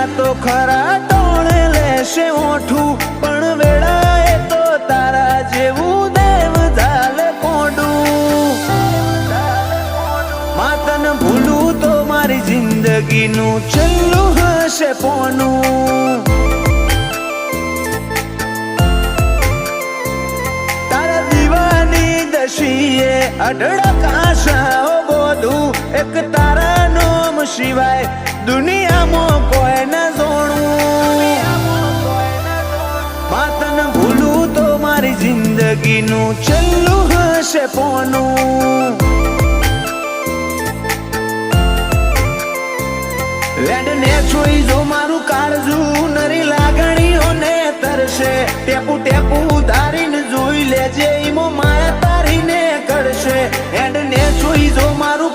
તો ખરા ટોણે લેશે ઓઠું પણ વેળાએ તો તારા જેવું દેવ ઝાલે કોડું માતન ભૂલું તો મારી જિંદગીનું છેલ્લું હશે પોનું તારા દીવાની દશીએ અઢળકાશાઓ બોધું એક તારા નામ સિવાય દુનિયામાં કોઈ ન જોણું માતન ભૂલું તો મારી જિંદગીનું છેલ્લું હશે પોનું લેડને જોઈ જો મારું કાળજું નરી લાગણીઓને તરશે ટેપુ ટેપુ ધારીને જોઈ લેજે ઈમો માયા તારીને કરશે એડને જોઈ જો મારું